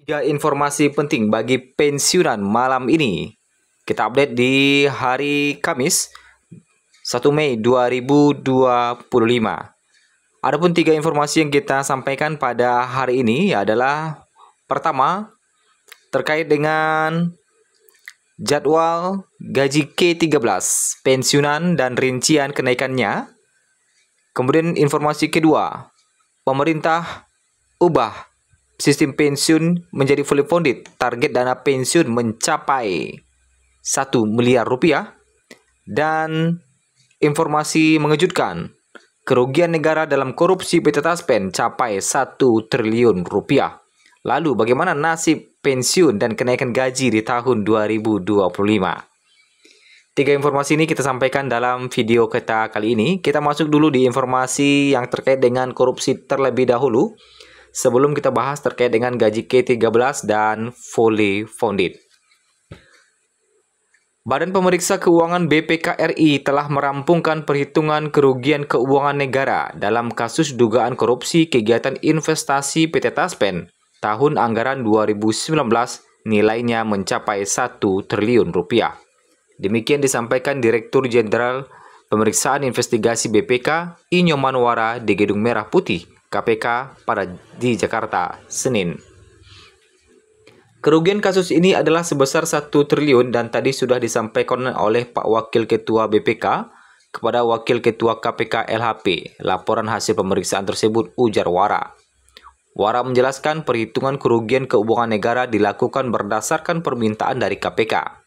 Ya, informasi penting bagi pensiunan malam ini. Kita update di hari Kamis 1 Mei 2025. Adapun 3 informasi yang kita sampaikan pada hari ini adalah pertama, terkait dengan jadwal gaji K13, pensiunan dan rincian kenaikannya. Kemudian informasi kedua, pemerintah ubah sistem pensiun menjadi fully funded. Target dana pensiun mencapai 1 miliar rupiah. Dan informasi mengejutkan, kerugian negara dalam korupsi PT Taspen capai 1 triliun rupiah. Lalu bagaimana nasib pensiun dan kenaikan gaji di tahun 2025? 3 informasi ini kita sampaikan dalam video kita kali ini. Kita masuk dulu di informasi yang terkait dengan korupsi terlebih dahulu, sebelum kita bahas terkait dengan gaji K13 dan fully funded. Badan Pemeriksa Keuangan BPK RI telah merampungkan perhitungan kerugian keuangan negara dalam kasus dugaan korupsi kegiatan investasi PT Taspen tahun anggaran 2019, nilainya mencapai 1 triliun rupiah. Demikian disampaikan Direktur Jenderal Pemeriksaan Investigasi BPK I Nyomanwara di Gedung Merah Putih KPK di Jakarta, Senin. Kerugian kasus ini adalah sebesar 1 triliun dan tadi sudah disampaikan oleh Pak Wakil Ketua BPK kepada Wakil Ketua KPK LHP. Laporan hasil pemeriksaan tersebut, ujar Wara. Wara menjelaskan perhitungan kerugian keuangan negara dilakukan berdasarkan permintaan dari KPK.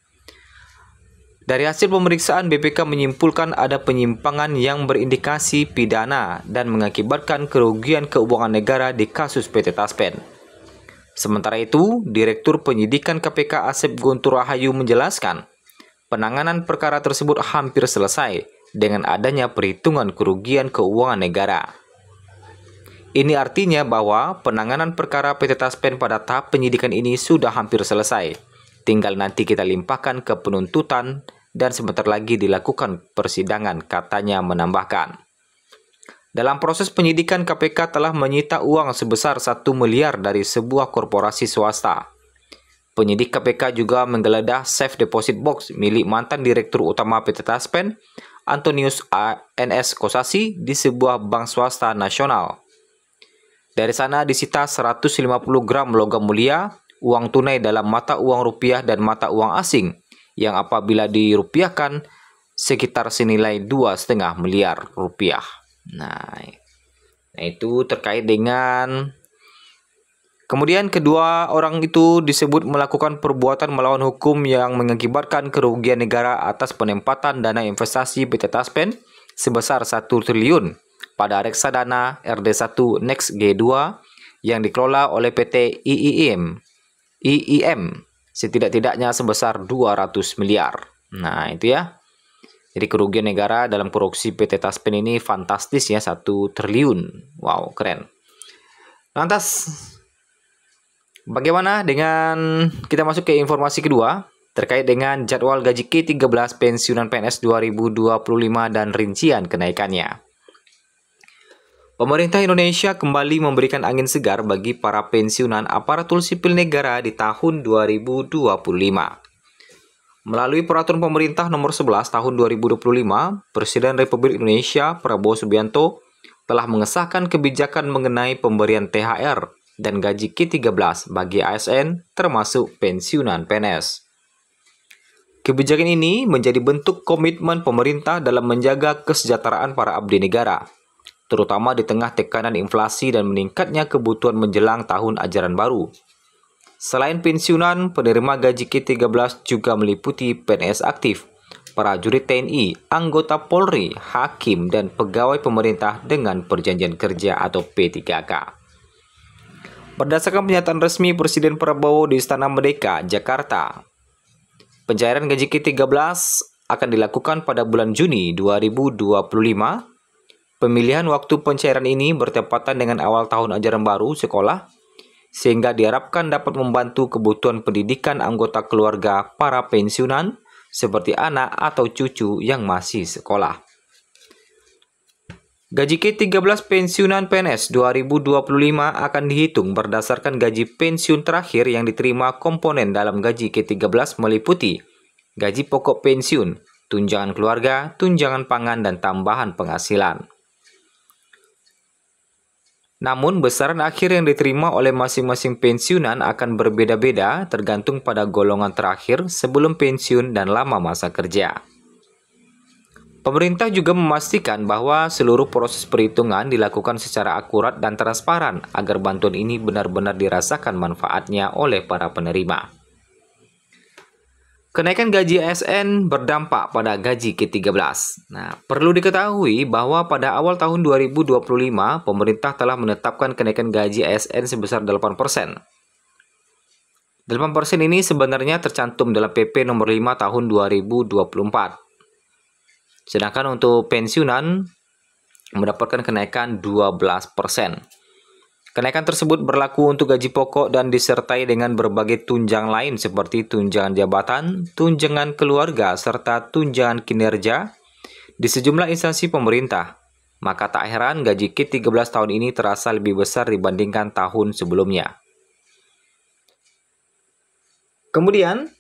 Dari hasil pemeriksaan, BPK menyimpulkan ada penyimpangan yang berindikasi pidana dan mengakibatkan kerugian keuangan negara di kasus PT Taspen. Sementara itu, Direktur Penyidikan KPK Asep Guntur Rahayu menjelaskan, penanganan perkara tersebut hampir selesai dengan adanya perhitungan kerugian keuangan negara. Ini artinya bahwa penanganan perkara PT Taspen pada tahap penyidikan ini sudah hampir selesai. Tinggal nanti kita limpahkan ke penuntutan dan sebentar lagi dilakukan persidangan, katanya menambahkan. Dalam proses penyidikan, KPK telah menyita uang sebesar 1 miliar dari sebuah korporasi swasta. Penyidik KPK juga menggeledah safe deposit box milik mantan Direktur Utama PT Taspen, Antonius NS Kosasi, di sebuah bank swasta nasional. Dari sana disita 150 gram logam mulia, uang tunai dalam mata uang rupiah dan mata uang asing, yang apabila dirupiahkan sekitar senilai 2,5 miliar rupiah. Nah, itu terkait dengan kemudian kedua orang itu disebut melakukan perbuatan melawan hukum yang mengakibatkan kerugian negara atas penempatan dana investasi PT Taspen sebesar 1 triliun pada reksadana RD1 Next G2 yang dikelola oleh PT IIM setidak-tidaknya sebesar 200 miliar. Nah, itu ya. Jadi kerugian negara dalam korupsi PT Taspen ini fantastis ya, 1 triliun. Wow, keren. Lantas, bagaimana dengan kita masuk ke informasi kedua terkait dengan jadwal gaji K13 pensiunan PNS 2025 dan rincian kenaikannya. Pemerintah Indonesia kembali memberikan angin segar bagi para pensiunan aparatur sipil negara di tahun 2025. Melalui Peraturan Pemerintah Nomor 11 Tahun 2025, Presiden Republik Indonesia Prabowo Subianto telah mengesahkan kebijakan mengenai pemberian THR dan gaji K13 bagi ASN termasuk pensiunan PNS. Kebijakan ini menjadi bentuk komitmen pemerintah dalam menjaga kesejahteraan para abdi negara, terutama di tengah tekanan inflasi dan meningkatnya kebutuhan menjelang tahun ajaran baru. Selain pensiunan, penerima gaji K13 juga meliputi PNS aktif, prajurit TNI, anggota Polri, hakim, dan pegawai pemerintah dengan perjanjian kerja atau P3K. Berdasarkan pernyataan resmi Presiden Prabowo di Istana Merdeka, Jakarta, pencairan gaji K13 akan dilakukan pada bulan Juni 2025. Pemilihan waktu pencairan ini bertepatan dengan awal tahun ajaran baru sekolah, sehingga diharapkan dapat membantu kebutuhan pendidikan anggota keluarga para pensiunan seperti anak atau cucu yang masih sekolah. Gaji Ke-13 pensiunan PNS 2025 akan dihitung berdasarkan gaji pensiun terakhir yang diterima komponen dalam gaji Ke-13 meliputi gaji pokok pensiun, tunjangan keluarga, tunjangan pangan, dan tambahan penghasilan. Namun, besaran akhir yang diterima oleh masing-masing pensiunan akan berbeda-beda tergantung pada golongan terakhir sebelum pensiun dan lama masa kerja. Pemerintah juga memastikan bahwa seluruh proses perhitungan dilakukan secara akurat dan transparan agar bantuan ini benar-benar dirasakan manfaatnya oleh para penerima. Kenaikan gaji ASN berdampak pada gaji Ke-13. Nah, perlu diketahui bahwa pada awal tahun 2025, pemerintah telah menetapkan kenaikan gaji ASN sebesar 8%. 8% ini sebenarnya tercantum dalam PP nomor 5 tahun 2024. Sedangkan untuk pensiunan mendapatkan kenaikan 12%. Kenaikan tersebut berlaku untuk gaji pokok dan disertai dengan berbagai tunjangan lain seperti tunjangan jabatan, tunjangan keluarga, serta tunjangan kinerja di sejumlah instansi pemerintah. Maka tak heran gaji Ke-13 tahun ini terasa lebih besar dibandingkan tahun sebelumnya. Kemudian,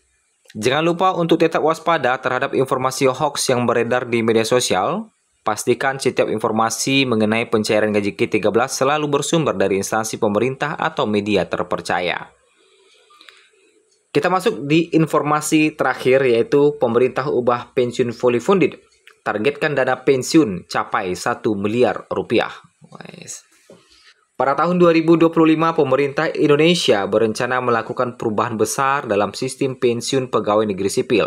jangan lupa untuk tetap waspada terhadap informasi hoax yang beredar di media sosial. Pastikan setiap informasi mengenai pencairan gaji Ke-13 selalu bersumber dari instansi pemerintah atau media terpercaya. Kita masuk di informasi terakhir, yaitu pemerintah ubah pensiun fully funded. Targetkan dana pensiun capai 1 miliar rupiah. Pada tahun 2025, pemerintah Indonesia berencana melakukan perubahan besar dalam sistem pensiun pegawai negeri sipil.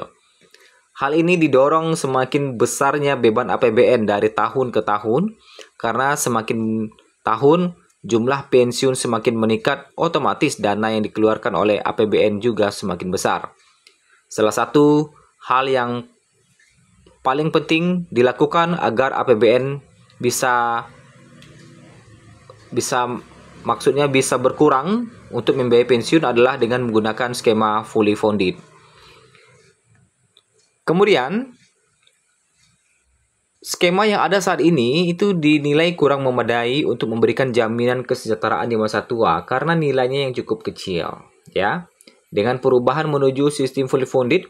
Hal ini didorong semakin besarnya beban APBN dari tahun ke tahun, karena semakin tahun jumlah pensiun semakin meningkat, otomatis dana yang dikeluarkan oleh APBN juga semakin besar. Salah satu hal yang paling penting dilakukan agar APBN bisa berkurang untuk membiayai pensiun adalah dengan menggunakan skema fully funded. Kemudian, skema yang ada saat ini itu dinilai kurang memadai untuk memberikan jaminan kesejahteraan di masa tua karena nilainya yang cukup kecil, ya. Dengan perubahan menuju sistem fully funded,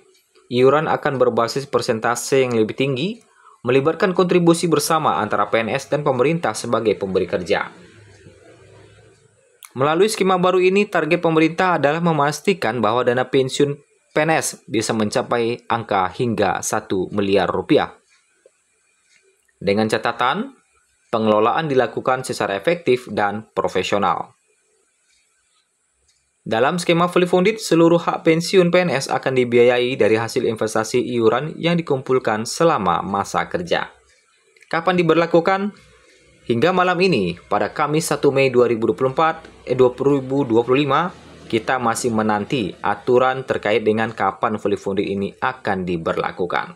iuran akan berbasis persentase yang lebih tinggi, melibatkan kontribusi bersama antara PNS dan pemerintah sebagai pemberi kerja. Melalui skema baru ini, target pemerintah adalah memastikan bahwa dana pensiun PNS bisa mencapai angka hingga 1 miliar rupiah. Dengan catatan, pengelolaan dilakukan secara efektif dan profesional. Dalam skema fully funded, seluruh hak pensiun PNS akan dibiayai dari hasil investasi iuran yang dikumpulkan selama masa kerja. Kapan diberlakukan? Hingga malam ini, pada Kamis 1 Mei 2025, kita masih menanti aturan terkait dengan kapan fully funded ini akan diberlakukan.